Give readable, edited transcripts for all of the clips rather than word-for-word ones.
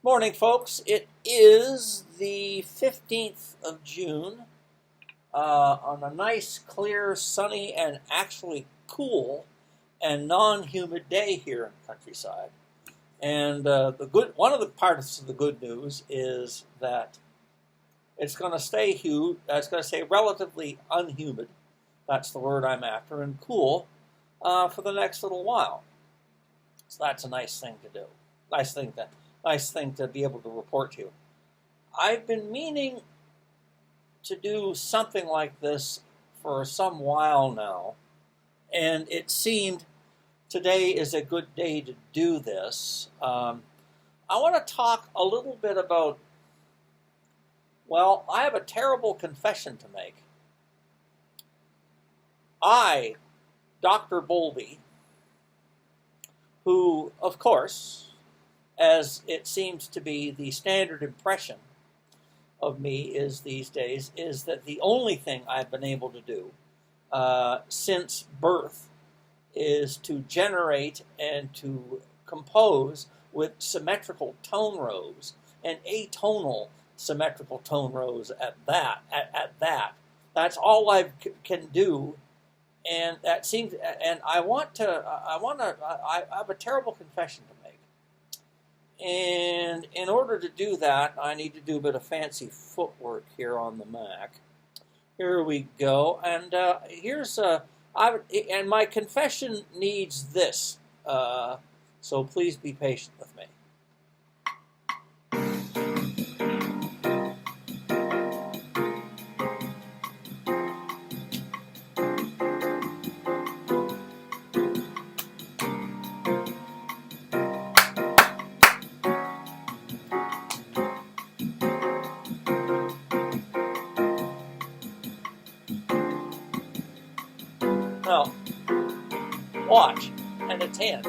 Morning, folks. It is the 15th of June on a nice, clear, sunny, and actually cool and non-humid day here in the countryside. And one of the parts of the good news is that it's going to stay relatively unhumid. That's the word I'm after, and cool for the next little while. So that's a nice thing to do. Nice thing to be able to report to you. I've been meaning to do something like this for some while now, and it seemed today is a good day to do this. I want to talk a little bit about, well, I have a terrible confession to make. I, Dr. Bowlby, who, of course, as it seems to be the standard impression of me is these days, is that the only thing I've been able to do since birth is to generate and to compose with symmetrical tone rows and atonal symmetrical tone rows at that. That's all I can do, and that seems. And I have a terrible confession to make. And in order to do that, I need to do a bit of fancy footwork here on the Mac. Here we go, and and my confession needs this, so please be patient with me. Now, watch and attend.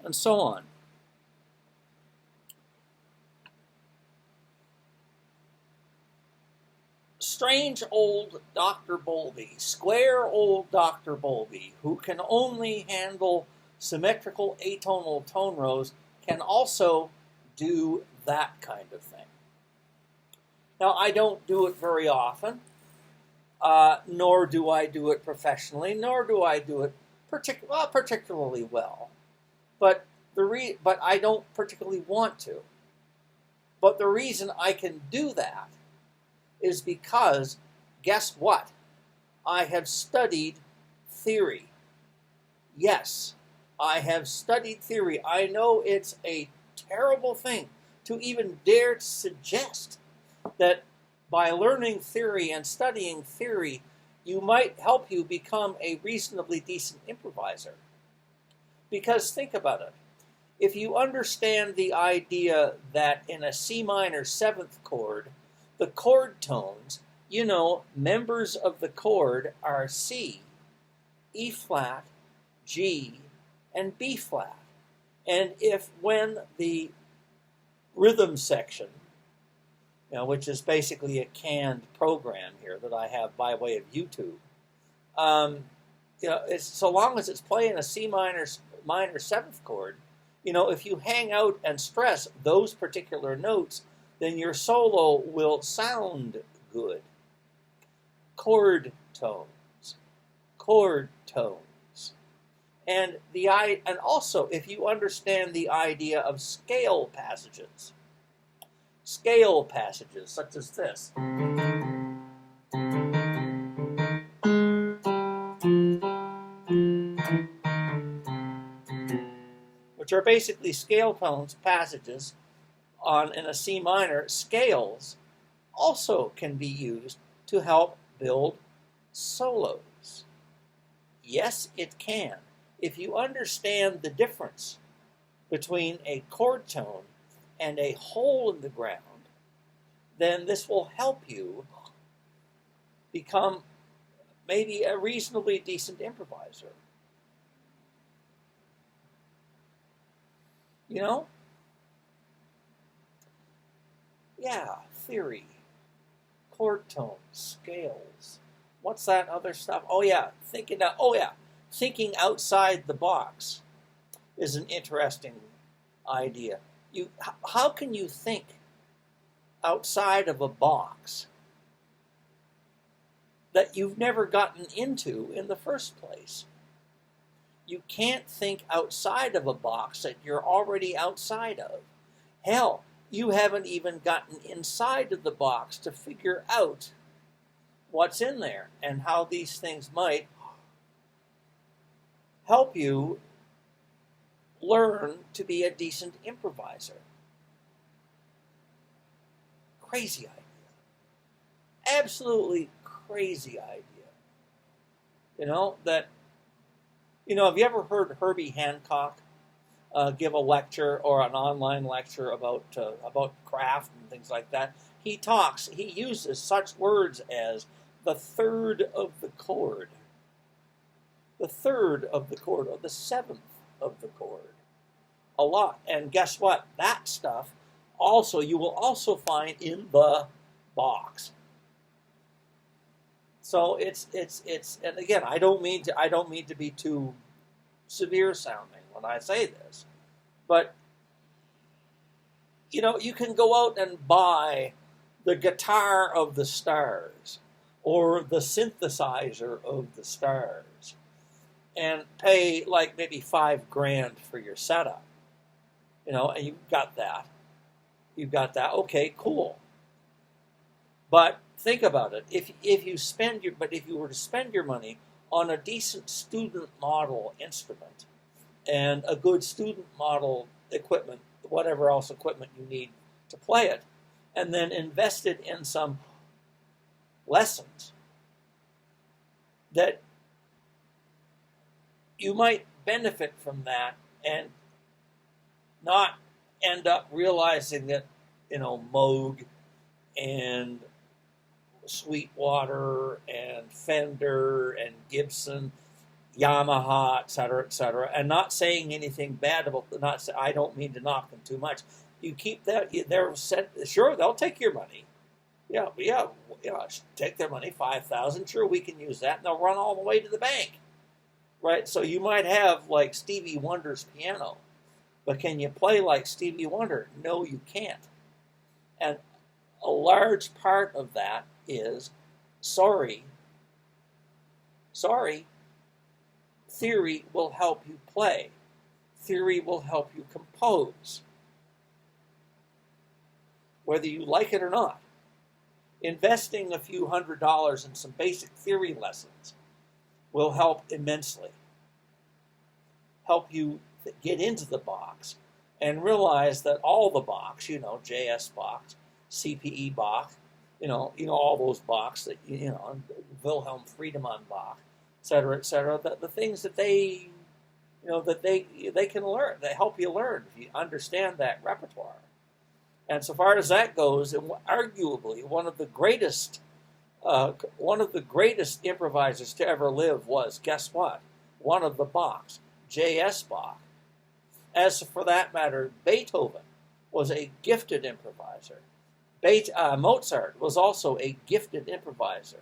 And so on. Strange old Dr. Bowlby, square old Dr. Bowlby, who can only handle symmetrical atonal tone rows, can also do that kind of thing. Now, I don't do it very often, nor do I do it professionally, nor do I do it particularly well. But I don't particularly want to. But the reason I can do that is because, guess what? I have studied theory. Yes, I have studied theory. I know it's a terrible thing to even dare to suggest that by learning theory and studying theory, you might help you become a reasonably decent improviser. Because think about it. If you understand the idea that in a C minor seventh chord, the chord tones, you know, members of the chord are C, E flat, G, and B flat. And if when the rhythm section, you know, which is basically a canned program here that I have by way of YouTube, you know, it's, so long as it's playing a C minor seventh chord, you know, if you hang out and stress those particular notes, then your solo will sound good. Chord tones, chord tones. And also, if you understand the idea of scale passages such as this, which are basically scale tones passages in a C minor, scales also can be used to help build solos. Yes, it can. If you understand the difference between a chord tone and a hole in the ground, then this will help you become maybe a reasonably decent improviser. You know? Yeah, theory, chord tones, scales. What's that other stuff? Oh yeah, thinking outside the box is an interesting idea. How can you think outside of a box that you've never gotten into in the first place? You can't think outside of a box that you're already outside of. Hell, you haven't even gotten inside of the box to figure out what's in there and how these things might help you learn to be a decent improviser. Crazy idea. Absolutely crazy idea. You know, have you ever heard Herbie Hancock give a lecture or an online lecture about craft and things like that? He uses such words as the third of the chord, the third of the chord, or the seventh of the chord. A lot. And guess what? That stuff you will also find in the box. So it's and again, I don't mean to be too severe sounding when I say this, but you know, you can go out and buy the guitar of the stars or the synthesizer of the stars and pay like maybe $5,000 for your setup, you know, and you've got that. Okay, cool. But think about it. If you were to spend your money on a decent student model instrument and a good student model equipment, whatever else equipment you need to play it, and then invested in some lessons, that you might benefit from that and not end up realizing that, you know, Moog and Sweetwater and Fender and Gibson, Yamaha, etc., and not saying anything bad about them. I don't mean to knock them too much. You keep that. They're set. Sure, they'll take your money. Yeah. Take their money, $5,000. Sure, we can use that, and they'll run all the way to the bank, right? So you might have like Stevie Wonder's piano, but can you play like Stevie Wonder? No, you can't. And a large part of that is, sorry, theory will help you play. Theory will help you compose, whether you like it or not. Investing a few $100s in some basic theory lessons will help immensely. Help you get into the box and realize that all the Bachs, you know, JS Bachs, CPE Bach, You know all those Bachs that Wilhelm Friedemann Bach, et cetera, et cetera. The things that they that they can learn, they help you learn if you understand that repertoire. And so far as that goes, arguably one of the greatest improvisers to ever live was, guess what? One of the Bachs, J.S. Bach. As for that matter, Beethoven was a gifted improviser. Mozart was also a gifted improviser.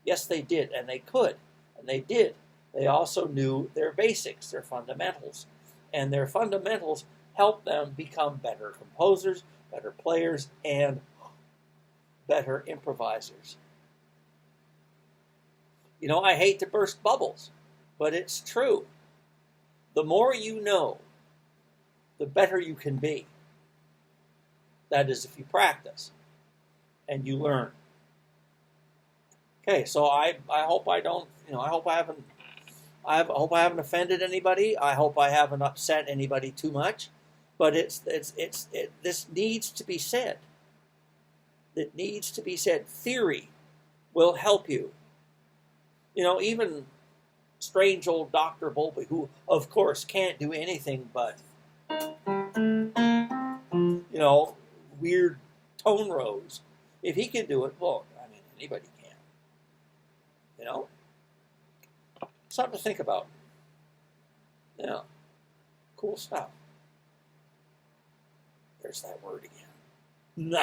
Yes, they did, and they could, and they did. They also knew their basics, their fundamentals, and their fundamentals helped them become better composers, better players, and better improvisers. I hate to burst bubbles, but it's true. The more you know, the better you can be. That is, if you practice and you learn. Okay, so I hope I don't, I hope I haven't offended anybody. I hope I haven't upset anybody too much. But this needs to be said. It needs to be said. Theory will help you. Even strange old Dr. Volpe, who, of course, can't do anything but, weird tone rows. If he can do it, well, anybody can. Something to think about. Cool stuff. There's that word again.